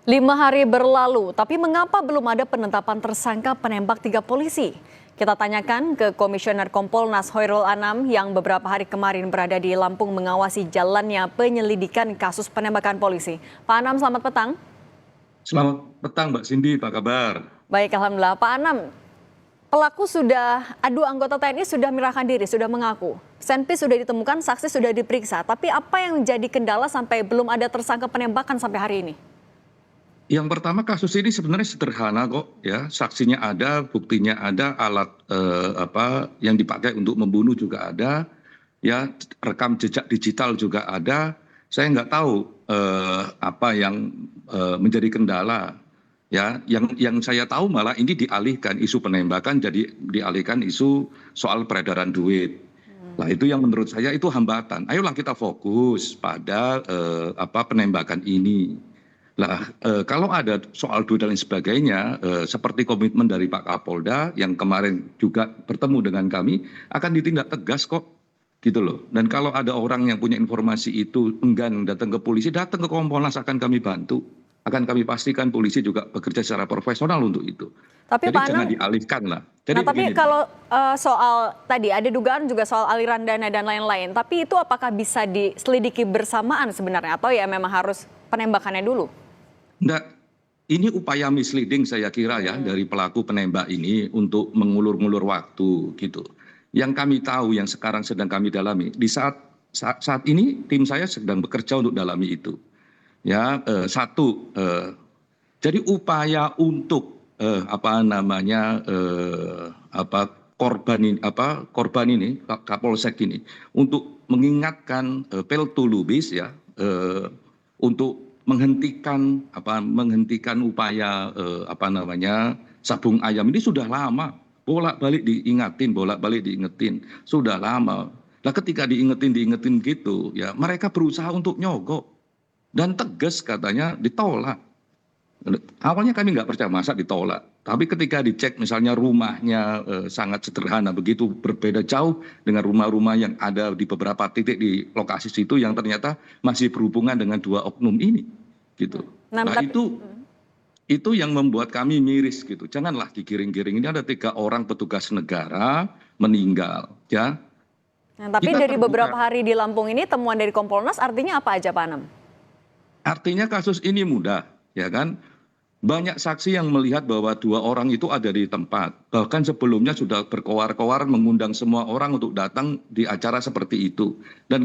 5 hari berlalu, tapi mengapa belum ada penetapan tersangka penembak 3 polisi? Kita tanyakan ke Komisioner Kompolnas Hoirul Anam yang beberapa hari kemarin berada di Lampung mengawasi jalannya penyelidikan kasus penembakan polisi. Pak Anam, selamat petang. Selamat petang Mbak Cindy, apa kabar? Baik, Alhamdulillah. Pak Anam, dua anggota TNI sudah menyerahkan diri, sudah mengaku. Senpi sudah ditemukan, saksi sudah diperiksa. Tapi apa yang jadi kendala sampai belum ada tersangka penembakan sampai hari ini? Yang pertama, kasus ini sebenarnya sederhana kok ya, saksinya ada, buktinya ada, alat apa yang dipakai untuk membunuh juga ada, ya rekam jejak digital juga ada. Saya nggak tahu apa yang menjadi kendala. Ya, yang saya tahu malah ini dialihkan isu penembakan jadi dialihkan isu soal peredaran duit. Nah, itu yang menurut saya itu hambatan. Ayolah kita fokus pada penembakan ini. Nah, kalau ada soal duit dan lain sebagainya, seperti komitmen dari Pak Kapolda yang kemarin juga bertemu dengan kami, akan ditindak tegas kok, gitu loh. Dan kalau ada orang yang punya informasi itu enggan datang ke polisi, datang ke Kompolnas akan kami bantu. Akan kami pastikan polisi juga bekerja secara profesional untuk itu. Tapi Jadi Pak jangan Anam, dialihkan lah. nah Jadi tapi begini. kalau soal tadi ada dugaan juga soal aliran dana dan lain-lain. Tapi itu apakah bisa diselidiki bersamaan sebenarnya atau ya memang harus penembakannya dulu? Enggak, ini upaya misleading saya kira ya dari pelaku penembak ini untuk mengulur-ngulur waktu gitu. Yang kami tahu yang sekarang sedang kami dalami di saat ini tim saya sedang bekerja untuk dalami itu. Ya, satu, jadi upaya untuk korban ini Kapolsek ini untuk mengingatkan Peltu Lubis ya, untuk menghentikan upaya sabung ayam ini sudah lama, bolak-balik diingetin sudah lama. Nah, ketika diingetin gitu ya, mereka berusaha untuk nyogok dan tegas katanya ditolak. Awalnya kami nggak percaya, masa ditolak, tapi ketika dicek misalnya rumahnya sangat sederhana, begitu berbeda jauh dengan rumah-rumah yang ada di beberapa titik di lokasi situ yang ternyata masih berhubungan dengan dua oknum ini gitu. Nah, Nah, tapi, itu yang membuat kami miris gitu. Janganlah digiring-giring, ini ada 3 orang petugas negara meninggal ya. tapi Kita dari beberapa terbuka. hari di Lampung ini temuan dari Kompolnas artinya apa aja Pak Anam? Artinya kasus ini mudah ya kan. Banyak saksi yang melihat bahwa 2 orang itu ada di tempat. Bahkan sebelumnya sudah berkoar-koar mengundang semua orang untuk datang di acara seperti itu. Dan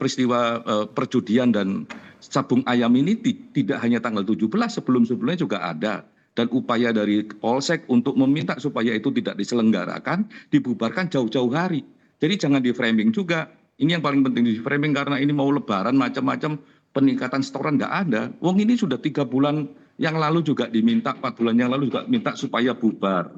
peristiwa perjudian dan sabung ayam ini tidak hanya tanggal 17, sebelumnya juga ada. Dan upaya dari Polsek untuk meminta supaya itu tidak diselenggarakan, dibubarkan jauh-jauh hari. Jadi jangan di framing juga. Ini yang paling penting di framing, karena ini mau lebaran macam-macam, peningkatan setoran nggak ada. Wong ini sudah 3 bulan yang lalu juga diminta, 4 bulan yang lalu juga minta supaya bubar,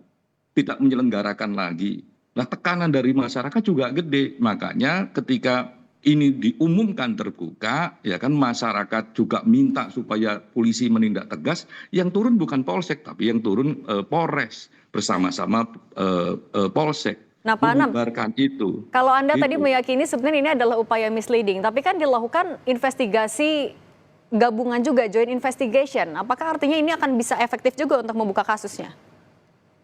tidak menyelenggarakan lagi. Nah, tekanan dari masyarakat juga gede. Makanya ketika ini diumumkan terbuka, ya kan, masyarakat juga minta supaya polisi menindak tegas. Yang turun bukan Polsek, tapi yang turun Polres bersama-sama Polsek Nah Pak Anam, membubarkan itu. kalau Anda tadi Gitu. meyakini sebenarnya ini adalah upaya misleading, tapi kan dilakukan investigasi gabungan juga, joint investigation. Apakah artinya ini akan bisa efektif juga untuk membuka kasusnya?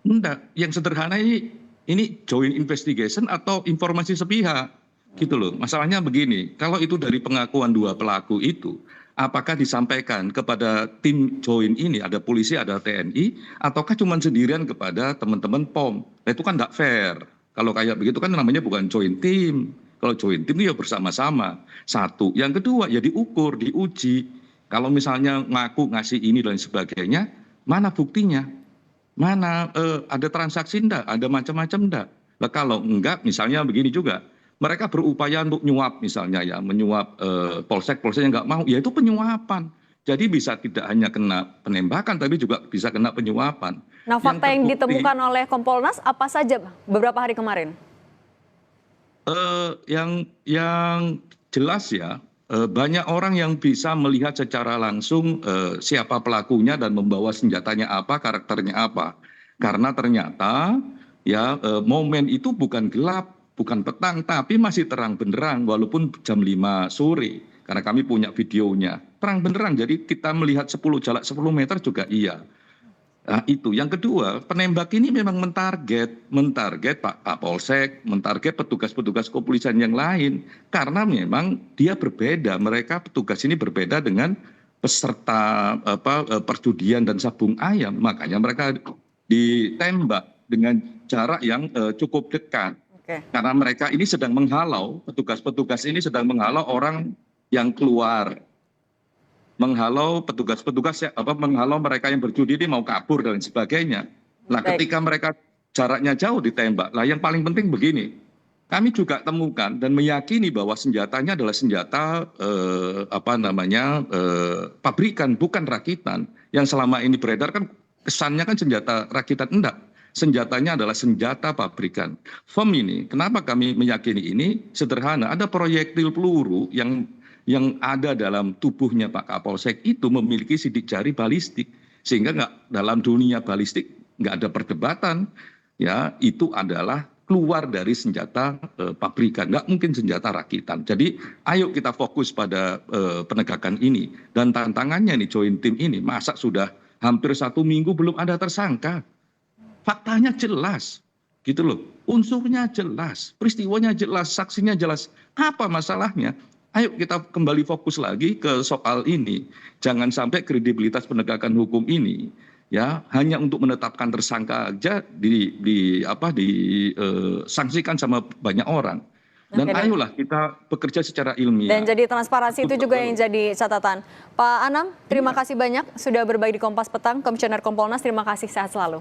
Enggak, yang sederhana ini joint investigation atau informasi sepihak, gitu loh. Masalahnya begini, kalau itu dari pengakuan 2 pelaku itu, apakah disampaikan kepada tim joint ini, ada polisi, ada TNI, ataukah cuma sendirian kepada teman-teman POM? Nah, itu kan enggak fair. Kalau kayak begitu kan namanya bukan joint team. Kalau joint team itu ya bersama-sama. Satu. Yang kedua ya diukur, diuji. Kalau misalnya ngaku ngasih ini dan sebagainya, mana buktinya? Mana ada transaksi enggak, ada macam-macam enggak. Nah, kalau enggak, misalnya begini juga, mereka berupaya untuk nyuap misalnya ya, menyuap polsek yang enggak mau, ya itu penyuapan. Jadi bisa tidak hanya kena penembakan, tapi juga bisa kena penyuapan. Nah, Yang fakta yang terbukti, ditemukan oleh Kompolnas apa saja beberapa hari kemarin? yang jelas ya, banyak orang yang bisa melihat secara langsung siapa pelakunya dan membawa senjatanya apa, karakternya apa. Karena ternyata ya momen itu bukan gelap, bukan petang, tapi masih terang benderang walaupun jam 5 sore. karena kami punya videonya. Terang beneran, jadi kita melihat 10 jarak 10 meter juga iya. Nah, itu. Yang kedua, penembak ini memang mentarget Pak Polsek, mentarget petugas-petugas kepolisian yang lain. Karena memang dia berbeda, mereka petugas ini berbeda dengan peserta perjudian dan sabung ayam. Makanya mereka ditembak dengan jarak yang cukup dekat. Karena mereka ini sedang menghalau, petugas-petugas ini sedang menghalau orang yang keluar. Menghalau petugas-petugas, menghalau mereka yang berjudi ini mau kabur dan sebagainya. Nah, ketika mereka jaraknya jauh ditembak, lah yang paling penting begini, kami juga temukan dan meyakini bahwa senjatanya adalah senjata pabrikan, bukan rakitan. Yang selama ini beredar kan kesannya kan senjata rakitan, enggak. Senjatanya adalah senjata pabrikan. FOM ini, kenapa kami meyakini ini? Sederhana, ada proyektil peluru yang ada dalam tubuhnya Pak Kapolsek itu memiliki sidik jari balistik, sehingga dalam dunia balistik nggak ada perdebatan, ya itu adalah keluar dari senjata pabrikan, nggak mungkin senjata rakitan. Jadi ayo kita fokus pada penegakan ini, dan tantangannya nih joint team ini, masa sudah hampir 1 minggu belum ada tersangka, faktanya jelas gitu loh, unsurnya jelas, peristiwanya jelas, saksinya jelas, apa masalahnya? Ayo kita kembali fokus lagi ke soal ini. Jangan sampai kredibilitas penegakan hukum ini ya hanya untuk menetapkan tersangka aja disanksikan sama banyak orang. Dan ayolah kita bekerja secara ilmiah. Dan jadi transparansi itu juga yang jadi catatan. Pak Anam, terima kasih banyak sudah berbagi di Kompas Petang. Komisioner Kompolnas, terima kasih, sehat selalu.